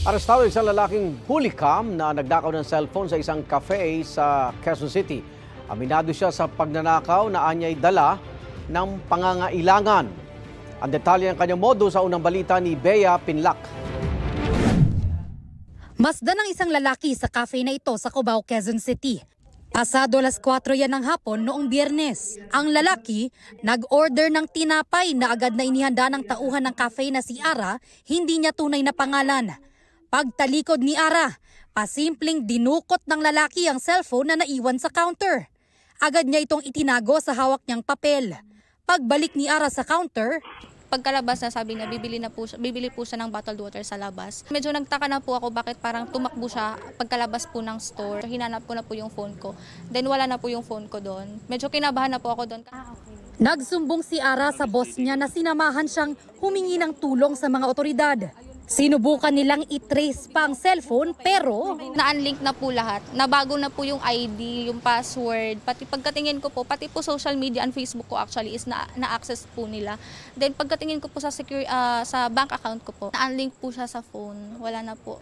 Arestado isang lalaking hooligan na nagnakaw ng cellphone sa isang cafe sa Quezon City. Aminado siya sa pagnanakaw na anya'y dala ng pangangailangan. Ang detalye ng kanyang modo sa unang balita ni Bea Pinlac. Masdan ng isang lalaki sa cafe na ito sa Cubao, Quezon City. Pasado alas 4 yan ng hapon noong Biyernes. Ang lalaki nag-order ng tinapay na agad na inihanda ng tauhan ng cafe na si Ara, hindi niya tunay na pangalan. Pagtalikod ni Ara, pasimpleng dinukot ng lalaki ang cellphone na naiwan sa counter. Agad niya itong itinago sa hawak niyang papel. Pagbalik ni Ara sa counter, pagkalabas na sabi niya bibili po siya ng bottled water sa labas. Medyo nagtaka na po ako bakit parang tumakbo siya pagkalabas po ng store. Hinanap ko na po yung phone ko. Then wala na po yung phone ko doon. Medyo kinabahan na po ako doon. Nagsumbong si Ara sa boss niya na sinamahan siyang humingi ng tulong sa mga otoridad. Sinubukan nilang i-trace pa ang cellphone pero na-unlink na po lahat. Nabago na po yung ID, yung password. Pati pagkatingin ko po, pati po social media and Facebook ko actually is na-access po nila. Then pagkatingin ko po sa sa bank account ko po, na-unlink po siya sa phone. Wala na po.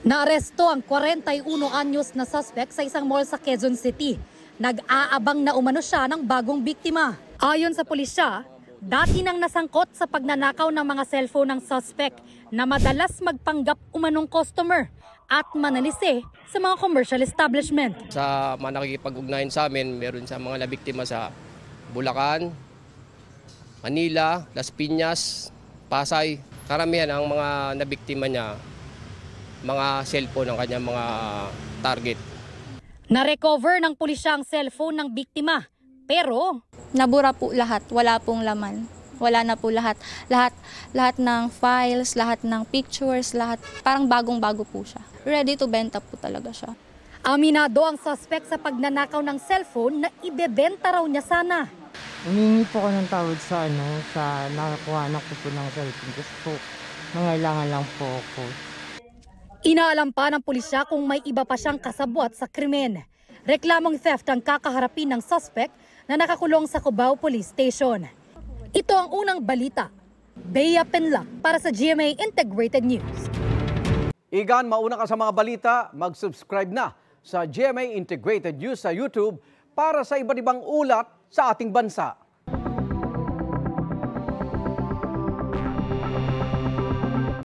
Naaresto ang 41 anyos na suspect sa isang mall sa Quezon City. Nag-aabang na umano siya ng bagong biktima. Ayon sa pulisya, dati nang nasangkot sa pagnanakaw ng mga cellphone ng suspect na madalas magpanggap umanong customer at manalisi sa mga commercial establishment. Sa mga nakikipag-ugnayan sa amin, meron sa mga nabiktima sa Bulacan, Manila, Las Piñas, Pasay. Karamihan ang mga nabiktima niya, mga cellphone ng kanyang mga target. Na-recover ng pulisya ang cellphone ng biktima, pero Nabura po lahat, wala pong laman. Wala na po lahat. Lahat ng files, lahat ng pictures, lahat parang bagong-bago po siya. Ready to benta po talaga siya. Aminado ang suspect sa pagnanakaw ng cellphone na ibebenta raw niya sana. Humingi po ko ng tawad sa nakakuha ko po ng cellphone. Kasi po, nangailangan lang po ako. Inaalam pa ng pulisya kung may iba pa siyang kasabwat sa krimen. Reklamong theft ang kakaharapin ng suspect na nakakulong sa Cubao Police Station. Ito ang unang balita. Bea Pinlac para sa GMA Integrated News. Igan, mauna ka sa mga balita, mag-subscribe na sa GMA Integrated News sa YouTube para sa iba't ibang ulat sa ating bansa.